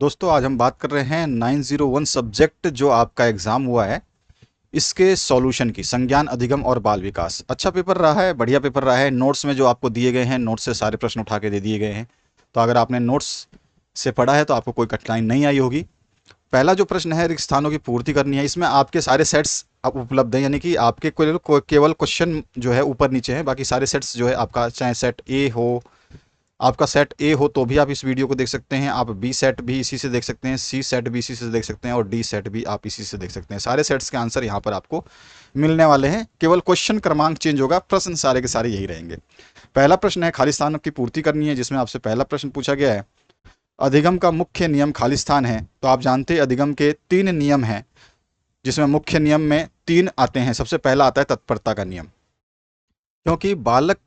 दोस्तों आज हम बात कर रहे हैं 901 सब्जेक्ट जो आपका एग्जाम हुआ है इसके सॉल्यूशन की। संज्ञान, अधिगम और बाल विकास अच्छा पेपर रहा है, बढ़िया पेपर रहा है। नोट्स में जो आपको दिए गए हैं, नोट्स से सारे प्रश्न उठा के दे दिए गए हैं। तो अगर आपने नोट्स से पढ़ा है तो आपको कोई कठिनाई नहीं आई होगी। पहला जो प्रश्न है, रिक्त स्थानों की पूर्ति करनी है। इसमें आपके सारे सेट्स अब उपलब्ध हैं, यानी कि आपके केवल क्वेश्चन जो है ऊपर नीचे हैं, बाकी सारे सेट्स जो है आपका, चाहे सेट ए हो, आपका सेट ए हो तो भी आप इस वीडियो को देख सकते हैं, आप बी सेट भी इसी से देख सकते हैं, सी सेट भी इसी से देख सकते हैं और डी सेट भी आप इसी से देख सकते हैं। सारे सेट्स के आंसर यहाँ पर आपको मिलने वाले हैं, केवल क्वेश्चन क्रमांक चेंज होगा, प्रश्न सारे के सारे यही रहेंगे। पहला प्रश्न है खाली स्थान की पूर्ति करनी है, जिसमें आपसे पहला प्रश्न पूछा गया है, अधिगम का मुख्य नियम खाली स्थान है। तो आप जानते हैं अधिगम के 3 नियम हैं, जिसमें मुख्य नियम में 3 आते हैं। सबसे पहला आता है तत्परता का नियम, क्योंकि बालक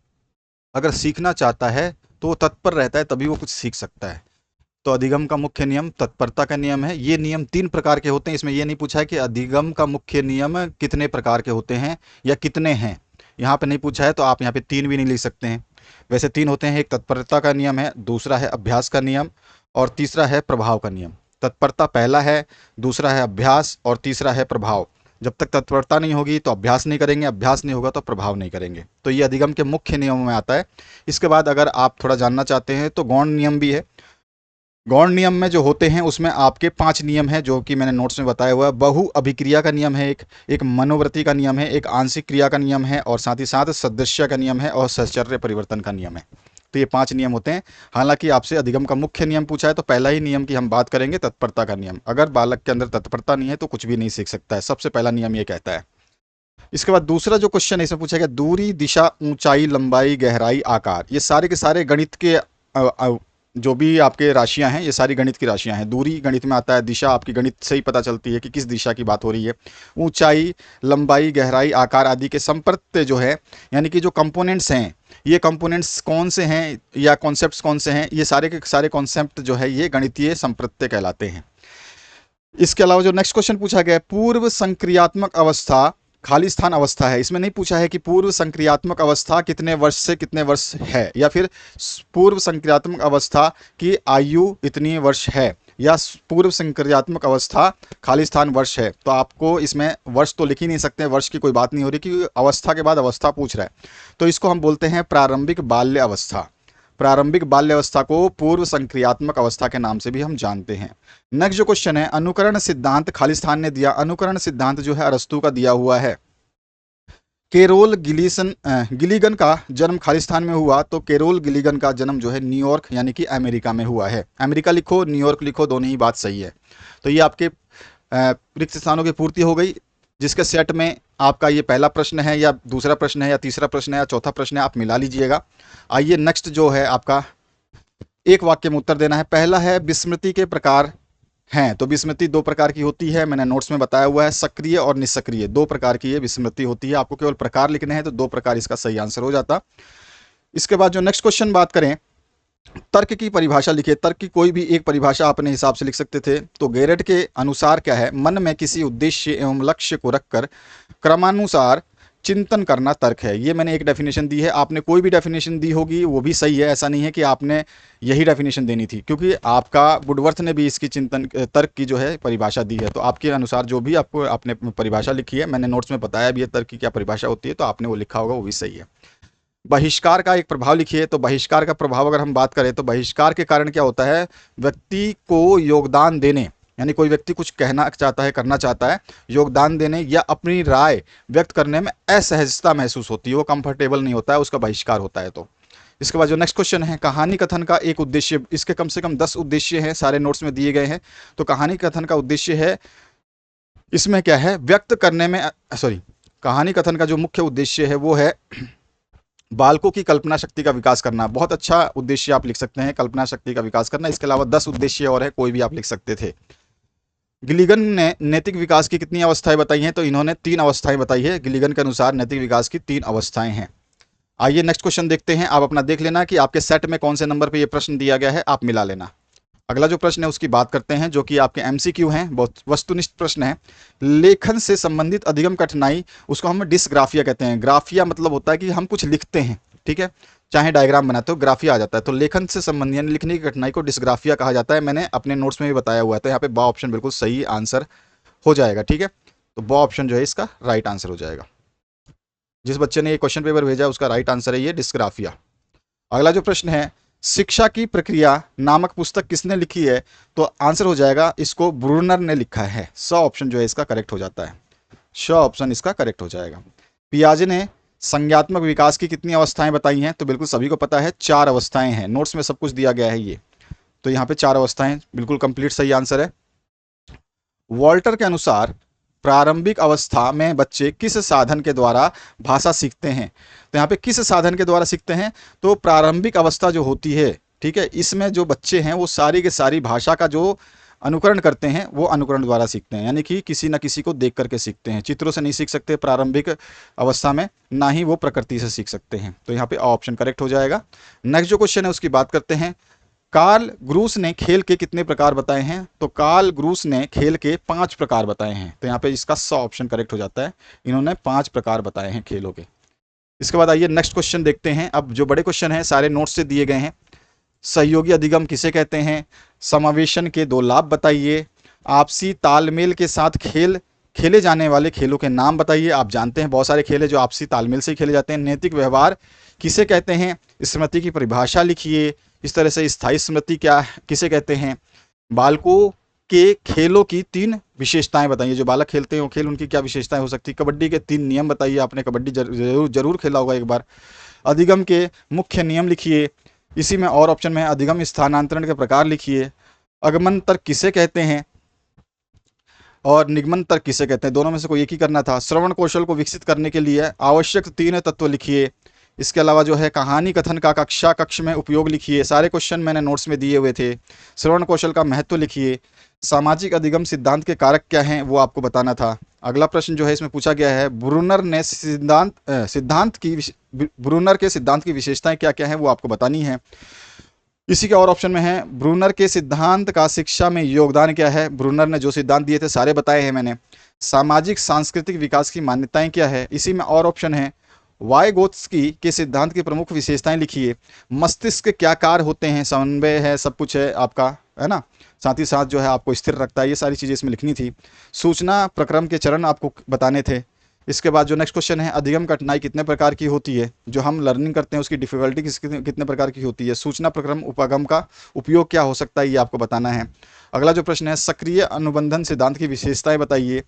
अगर सीखना चाहता है तो वो तत्पर रहता है, तभी वो कुछ सीख सकता है। तो अधिगम का मुख्य नियम तत्परता का नियम है। ये नियम 3 प्रकार के होते हैं। इसमें ये नहीं पूछा है कि अधिगम का मुख्य नियम कितने प्रकार के होते हैं या कितने हैं, यहाँ पे नहीं पूछा है, तो आप यहाँ पे 3 भी नहीं लिख सकते हैं। वैसे 3 होते हैं, एक तत्परता का नियम है, दूसरा है अभ्यास का नियम और तीसरा है प्रभाव का नियम। तत्परता पहला है, दूसरा है अभ्यास और तीसरा है प्रभाव। जब तक तत्परता नहीं होगी तो अभ्यास नहीं करेंगे, अभ्यास नहीं होगा तो प्रभाव नहीं करेंगे। तो ये अधिगम के मुख्य नियमों में आता है। इसके बाद अगर आप थोड़ा जानना चाहते हैं तो गौण नियम भी है। गौण नियम में जो होते हैं उसमें आपके 5 नियम हैं, जो कि मैंने नोट्स में बताया हुआ है। बहु अभिक्रिया का नियम है, एक मनोवृत्ति का नियम है, एक आंशिक क्रिया का नियम है और साथ ही साथ सदस्य का नियम है और सहचर्य परिवर्तन का नियम है। तो ये 5 नियम होते हैं। हालांकि आपसे अधिगम का मुख्य नियम पूछा है तो पहला ही नियम की हम बात करेंगे, तत्परता का नियम। अगर बालक के अंदर तत्परता नहीं है तो कुछ भी नहीं सीख सकता है, सबसे पहला नियम ये कहता है। इसके बाद दूसरा जो क्वेश्चन है इसमें पूछा गया, दूरी, दिशा, ऊंचाई, लंबाई, गहराई, आकार। ये सारे के सारे गणित के जो भी आपके राशियां हैं, ये सारी गणित की राशियां हैं। दूरी गणित में आता है, दिशा आपकी गणित से ही पता चलती है कि किस दिशा की बात हो रही है। ऊंचाई, लंबाई, गहराई, आकार आदि के संप्रत्य जो है, यानी कि जो कंपोनेंट्स हैं, ये कंपोनेंट्स कौन से हैं या कॉन्सेप्ट्स कौन से हैं, ये सारे के सारे कॉन्सेप्ट जो है ये गणितीय संप्रत्य कहलाते हैं। इसके अलावा जो नेक्स्ट क्वेश्चन पूछा गया है, पूर्व संक्रियात्मक अवस्था खाली स्थान अवस्था है। इसमें नहीं पूछा है कि पूर्व संक्रियात्मक अवस्था कितने वर्ष से कितने वर्ष है, या फिर पूर्व संक्रियात्मक अवस्था की आयु इतनी वर्ष है, या पूर्व संक्रियात्मक अवस्था खाली स्थान वर्ष है। तो आपको इसमें वर्ष तो लिख ही नहीं सकते, वर्ष की कोई बात नहीं हो रही, क्योंकि अवस्था के बाद अवस्था पूछ रहा है। तो इसको हम बोलते हैं प्रारंभिक बाल्य अवस्था। प्रारंभिक बाल्य अवस्था को पूर्व संक्रियात्मक अवस्था के नाम से भी हम जानते हैं। नेक्स्ट जो क्वेश्चन है, अनुकरण सिद्धांत खाली स्थान ने दिया। अनुकरण सिद्धांत जो है अरस्तु का दिया हुआ है। केरोल गिलीगन का जन्म खाली स्थान में हुआ। तो केरोल गिलीगन का जन्म जो है न्यूयॉर्क यानी कि अमेरिका में हुआ है। अमेरिका लिखो, न्यूयॉर्क लिखो, दोनों ही बात सही है। तो ये आपके रिक्त स्थानों की पूर्ति हो गई, जिसके सेट में आपका ये पहला प्रश्न है या दूसरा प्रश्न है या तीसरा प्रश्न है या चौथा प्रश्न है, आप मिला लीजिएगा। आइए नेक्स्ट जो है आपका, एक वाक्य में उत्तर देना है। पहला है विस्मृति के प्रकार हैं। तो विस्मृति 2 प्रकार की होती है, मैंने नोट्स में बताया हुआ है, सक्रिय और निष्क्रिय। 2 प्रकार की ये विस्मृति होती है। आपको केवल प्रकार लिखने हैं तो 2 प्रकार इसका सही आंसर हो जाता। इसके बाद जो नेक्स्ट क्वेश्चन बात करें, तर्क की परिभाषा लिखिए। तर्क की कोई भी एक परिभाषा अपने हिसाब से लिख सकते थे। तो गेरट के अनुसार क्या है, मन में किसी उद्देश्य एवं लक्ष्य को रखकर क्रमानुसार चिंतन करना तर्क है। ये मैंने एक डेफिनेशन दी है, आपने कोई भी डेफिनेशन दी होगी वो भी सही है। ऐसा नहीं है कि आपने यही डेफिनेशन देनी थी, क्योंकि आपका वुडवर्थ ने भी इसकी चिंतन तर्क की जो है परिभाषा दी है। तो आपके अनुसार जो भी आपको आपने परिभाषा लिखी है, मैंने नोट्स में बताया भी है तर्क की क्या परिभाषा होती है, तो आपने वो लिखा होगा वो भी सही है। बहिष्कार का एक प्रभाव लिखिए। तो बहिष्कार का प्रभाव अगर हम बात करें तो बहिष्कार के कारण क्या होता है, व्यक्ति को योगदान देने, यानी कोई व्यक्ति कुछ कहना चाहता है, करना चाहता है, योगदान देने या अपनी राय व्यक्त करने में असहजता महसूस होती है, वो कंफर्टेबल नहीं होता है, उसका बहिष्कार होता है। तो इसके बाद जो नेक्स्ट क्वेश्चन है, कहानी कथन का एक उद्देश्य। इसके कम से कम 10 उद्देश्य हैं, सारे नोट्स में दिए गए हैं। तो कहानी कथन का उद्देश्य है, इसमें क्या है, व्यक्त करने में कहानी कथन का जो मुख्य उद्देश्य है वो है बालकों की कल्पना शक्ति का विकास करना। बहुत अच्छा उद्देश्य आप लिख सकते हैं, कल्पना शक्ति का विकास करना। इसके अलावा 10 उद्देश्य और है, कोई भी आप लिख सकते थे। गिलिगन ने नैतिक विकास की कितनी अवस्थाएं बताई हैं, तो इन्होंने 3 अवस्थाएं बताई है। गिलिगन के अनुसार नैतिक विकास की 3 अवस्थाएं हैं। आइए नेक्स्ट क्वेश्चन देखते हैं। आप अपना देख लेना कि आपके सेट में कौन से नंबर पे ये प्रश्न दिया गया है, आप मिला लेना। अगला जो प्रश्न है उसकी बात करते हैं, जो कि आपके एमसीक्यू हैं, बहुत वस्तुनिष्ठ प्रश्न है। लेखन से संबंधित अधिगम कठिनाई, उसको हम डिस्ग्राफिया कहते हैं। ग्राफिया मतलब होता है कि हम कुछ लिखते हैं, ठीक है। चाहे डायग्राम बनाते हो, ग्राफिया आ जाता है। तो लेखन से संबंधित यानी लिखने की कठिनाई को डिस्ग्राफिया कहा जाता है। मैंने अपने नोट्स में भी बताया हुआ है। तो यहाँ पे बा ऑप्शन बिल्कुल सही आंसर हो जाएगा। ठीक है, तो बा ऑप्शन जो है इसका राइट आंसर हो जाएगा। जिस बच्चे ने ये क्वेश्चन पेपर भेजा है उसका राइट आंसर है ये डिस्ग्राफिया। अगला जो प्रश्न है, शिक्षा की प्रक्रिया नामक पुस्तक किसने लिखी है? तो आंसर हो जाएगा इसको ब्रूनर ने लिखा है। स ऑप्शन जो है इसका करेक्ट हो जाता है। श ऑप्शन इसका करेक्ट हो जाएगा। पियाजे ने संज्ञात्मक विकास की कितनी अवस्थाएं बताई हैं? तो बिल्कुल सभी को पता है 4 अवस्थाएं हैं। नोट्स में सब कुछ दिया गया है ये। तो यहाँ पे 4 अवस्थाएं बिल्कुल कंप्लीट सही आंसर है। वॉल्टर के अनुसार प्रारंभिक अवस्था में बच्चे किस साधन के द्वारा भाषा सीखते हैं? तो यहाँ पे किस साधन के द्वारा सीखते हैं? तो प्रारंभिक अवस्था जो होती है, ठीक है, इसमें जो बच्चे हैं वो सारी के सारी भाषा का जो अनुकरण करते हैं वो अनुकरण द्वारा सीखते हैं, यानी कि किसी न किसी को देख करके सीखते हैं। चित्रों से नहीं सीख सकते प्रारंभिक अवस्था में, ना ही वो प्रकृति से सीख सकते हैं। तो यहाँ पे ऑप्शन करेक्ट हो जाएगा। नेक्स्ट जो क्वेश्चन है उसकी बात करते हैं। कार्ल ग्रूस ने खेल के कितने प्रकार बताए हैं? तो कार्ल ग्रूस ने खेल के 5 प्रकार बताए हैं। तो यहाँ पे इसका स ऑप्शन करेक्ट हो जाता है। इन्होंने 5 प्रकार बताए हैं खेलों के। इसके बाद आइए नेक्स्ट क्वेश्चन देखते हैं। अब जो बड़े क्वेश्चन हैं सारे नोट्स से दिए गए हैं। सहयोगी अधिगम किसे कहते हैं? समावेशन के 2 लाभ बताइए। आपसी तालमेल के साथ खेले जाने वाले खेलों के नाम बताइए। आप जानते हैं बहुत सारे खेल है जो आपसी तालमेल से ही खेले जाते हैं। नैतिक व्यवहार किसे कहते हैं? स्मृति की परिभाषा लिखिए। इस तरह से स्थायी स्मृति क्या किसे कहते हैं? बालकों के खेलों की 3 विशेषताएं बताइए। जो बालक खेलते हैं वो खेल उनकी क्या विशेषताएं हो सकती है? कबड्डी के 3 नियम बताइए। आपने कबड्डी जरूर खेला होगा एक बार। अधिगम के मुख्य नियम लिखिए। इसी में और ऑप्शन में अधिगम स्थानांतरण के प्रकार लिखिए। आगमन तर्क किसे कहते हैं और निगमन तर्क किसे कहते हैं? दोनों में से कोई एक ही करना था। श्रवण कौशल को विकसित करने के लिए आवश्यक 3 तत्व लिखिए। इसके अलावा जो है कहानी कथन का कक्ष में उपयोग लिखिए। सारे क्वेश्चन मैंने नोट्स में दिए हुए थे। श्रवण कौशल का महत्व लिखिए। सामाजिक अधिगम सिद्धांत के कारक क्या हैं वो आपको बताना था। अगला प्रश्न जो है इसमें पूछा गया है ब्रूनर के सिद्धांत की विशेषताएं क्या क्या हैं वो आपको बतानी है। इसी के और ऑप्शन में है ब्रूनर के सिद्धांत का शिक्षा में योगदान क्या है? ब्रूनर ने जो सिद्धांत दिए थे सारे बताए हैं मैंने। सामाजिक सांस्कृतिक विकास की मान्यताएं क्या है? इसी में और ऑप्शन है वाइगोत्स्की के सिद्धांत की प्रमुख विशेषताएं लिखिए। मस्तिष्क के क्या कार्य होते हैं? समन्वय है, सब कुछ है आपका, है ना। साथ ही साथ जो है आपको स्थिर रखता है। ये सारी चीज़ें इसमें लिखनी थी। सूचना प्रक्रम के चरण आपको बताने थे। इसके बाद जो नेक्स्ट क्वेश्चन है अधिगम कठिनाई कितने प्रकार की होती है? जो हम लर्निंग करते हैं उसकी डिफिकल्टी कितने प्रकार की होती है? सूचना प्रक्रम उपागम का उपयोग क्या हो सकता है ये आपको बताना है। अगला जो प्रश्न है सक्रिय अनुबंधन सिद्धांत की विशेषताएं बताइए।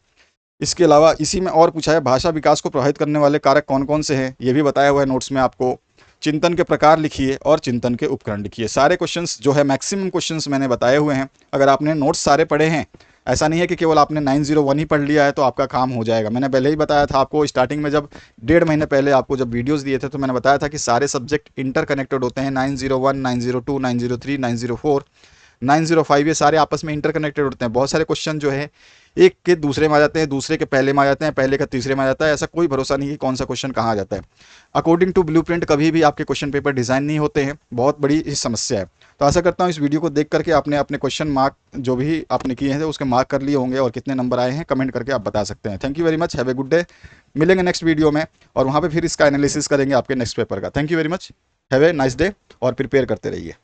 इसके अलावा इसी में और पूछा है भाषा विकास को प्रभावित करने वाले कारक कौन कौन से हैं? ये भी बताया हुआ है नोट्स में आपको। चिंतन के प्रकार लिखिए और चिंतन के उपकरण लिखिए। सारे क्वेश्चंस जो है मैक्सिमम क्वेश्चंस मैंने बताए हुए हैं। अगर आपने नोट्स सारे पढ़े हैं, ऐसा नहीं है कि केवल आपने 901 ही पढ़ लिया है तो आपका काम हो जाएगा। मैंने पहले ही बताया था आपको स्टार्टिंग में, जब 1.5 महीने पहले आपको जब वीडियोस दिए थे तो मैंने बताया था कि सारे सब्जेक्ट इंटरकनेक्टेड होते हैं। 901, 902, 903, 904, 905 ये सारे आपस में इंटरकनेक्टेड होते हैं। बहुत सारे क्वेश्चन जो है एक के दूसरे में आ जाते हैं, दूसरे के पहले में आ जाते हैं, पहले का तीसरे में आ जाता है। ऐसा कोई भरोसा नहीं कि कौन सा क्वेश्चन कहाँ आ जाता है। अकॉर्डिंग टू ब्लूप्रिंट कभी भी आपके क्वेश्चन पेपर डिज़ाइन नहीं होते हैं। बहुत बड़ी ही समस्या है। तो आशा करता हूँ इस वीडियो को देख करके आपने अपने क्वेश्चन मार्क जो भी आपने किए हैं उसके मार्क कर लिए होंगे और कितने नंबर आए हैं कमेंट करके आप बता सकते हैं। Thank you very much. Have a good day. मिलेंगे नेक्स्ट वीडियो में और वहाँ पर फिर इसका एनालिसिस करेंगे आपके नेक्स्ट पेपर का। Thank you very much. Have a nice day और प्रिपेयर करते रहिए।